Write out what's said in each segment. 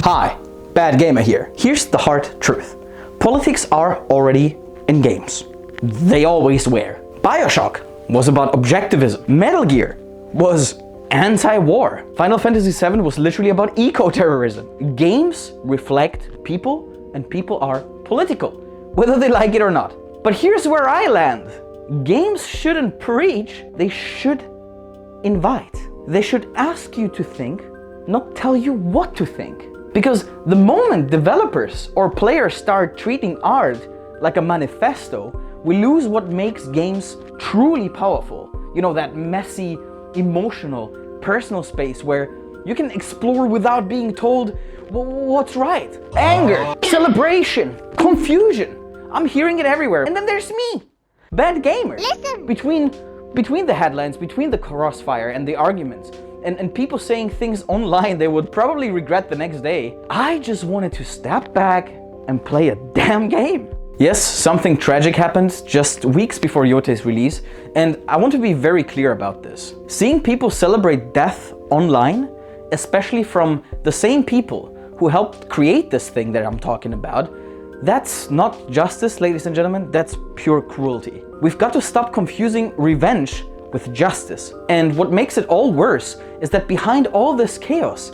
Hi, Bad Gamer here. Here's the hard truth. Politics are already in games. They always were. BioShock was about objectivism. Metal Gear was anti-war. Final Fantasy VII was literally about eco-terrorism. Games reflect people, and people are political, whether they like it or not. But here's where I land. Games shouldn't preach, they should invite. They should ask you to think, not tell you what to think. Because the moment developers or players start treating art like a manifesto, we lose what makes games truly powerful. You know, that messy, emotional, personal space where you can explore without being told what's right. Anger, celebration, confusion. I'm hearing it everywhere. And then there's me, Bad Gamer. Listen. Between the headlines, between the crossfire and the arguments, and people saying things online they would probably regret the next day, I just wanted to step back and play a damn game. Yes, something tragic happened just weeks before Yotei's release, and I want to be very clear about this. Seeing people celebrate death online, especially from the same people who helped create this thing that I'm talking about, that's not justice, ladies and gentlemen, that's pure cruelty. We've got to stop confusing revenge with justice. And what makes it all worse is that behind all this chaos,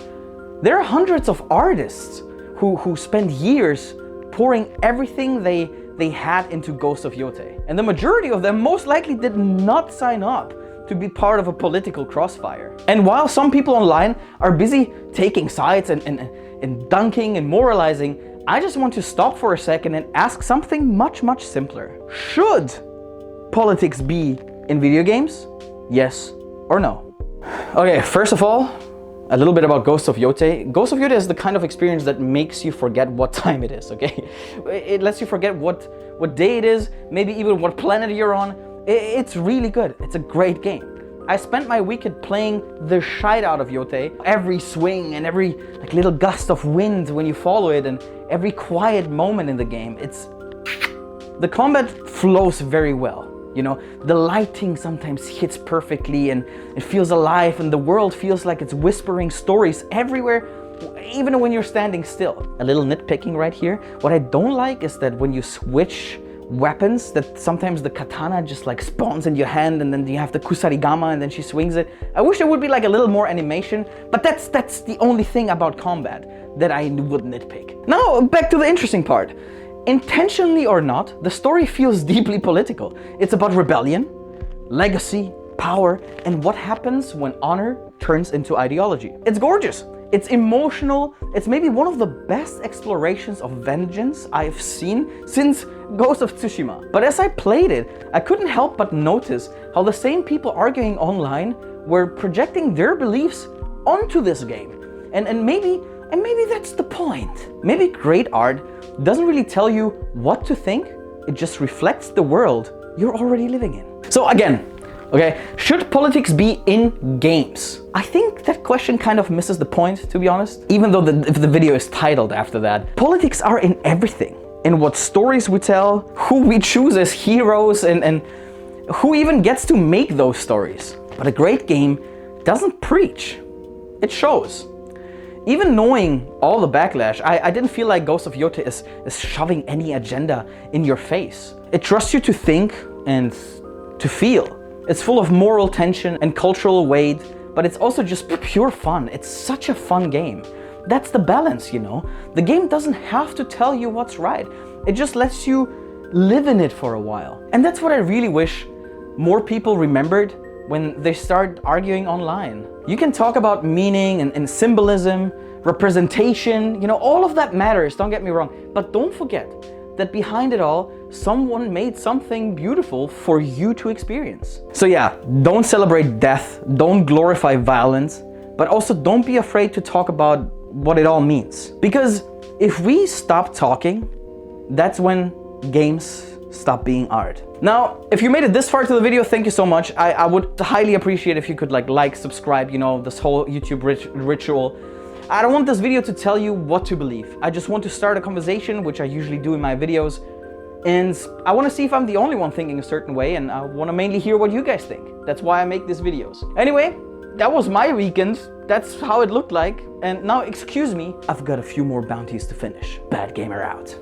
there are hundreds of artists who spend years pouring everything they had into Ghost of Yotei. And the majority of them most likely did not sign up to be part of a political crossfire. And while some people online are busy taking sides and dunking and moralizing, I just want to stop for a second and ask something much, much simpler. Should politics be in video games? Yes or no? Okay, first of all, a little bit about Ghost of Yotei. Ghost of Yotei is the kind of experience that makes you forget what time it is, okay? It lets you forget what day it is, maybe even what planet you're on. It's really good. It's a great game. I spent my weekend playing the shite out of Yotei. Every swing and every little gust of wind when you follow it, and every quiet moment in the game. The combat flows very well. You know, the lighting sometimes hits perfectly and it feels alive, and the world feels like it's whispering stories everywhere, even when you're standing still. A little nitpicking right here. What I don't like is that when you switch weapons, that sometimes the katana just spawns in your hand, and then you have the kusarigama and then she swings it. I wish there would be a little more animation, but that's the only thing about combat that I would nitpick. Now back to the interesting part. Intentionally or not, the story feels deeply political. It's about rebellion, legacy, power, and what happens when honor turns into ideology. It's gorgeous. It's emotional. It's maybe one of the best explorations of vengeance I've seen since Ghost of Tsushima. But as I played it, I couldn't help but notice how the same people arguing online were projecting their beliefs onto this game. And maybe that's the point. Maybe great art doesn't really tell you what to think, it just reflects the world you're already living in. So again, okay, should politics be in games? I think that question kind of misses the point, to be honest, even though if the video is titled after that. Politics are in everything. In what stories we tell, who we choose as heroes, and who even gets to make those stories. But a great game doesn't preach, it shows. Even knowing all the backlash, I didn't feel like Ghost of Yotei is shoving any agenda in your face. It trusts you to think and to feel. It's full of moral tension and cultural weight, but it's also just pure fun. It's such a fun game. That's the balance, you know? The game doesn't have to tell you what's right. It just lets you live in it for a while. And that's what I really wish more people remembered when they start arguing online. You can talk about meaning and symbolism, representation, you know, all of that matters, don't get me wrong. But don't forget that behind it all, someone made something beautiful for you to experience. So yeah, don't celebrate death, don't glorify violence, but also don't be afraid to talk about what it all means. Because if we stop talking, that's when games stop being art. Now, if you made it this far to the video, thank you so much. I would highly appreciate if you could like, subscribe, you know, this whole YouTube ritual. I don't want this video to tell you what to believe. I just want to start a conversation, which I usually do in my videos. And I want to see if I'm the only one thinking a certain way, and I want to mainly hear what you guys think. That's why I make these videos. Anyway, that was my weekend. That's how it looked like. And now, excuse me, I've got a few more bounties to finish. Bad gamer out.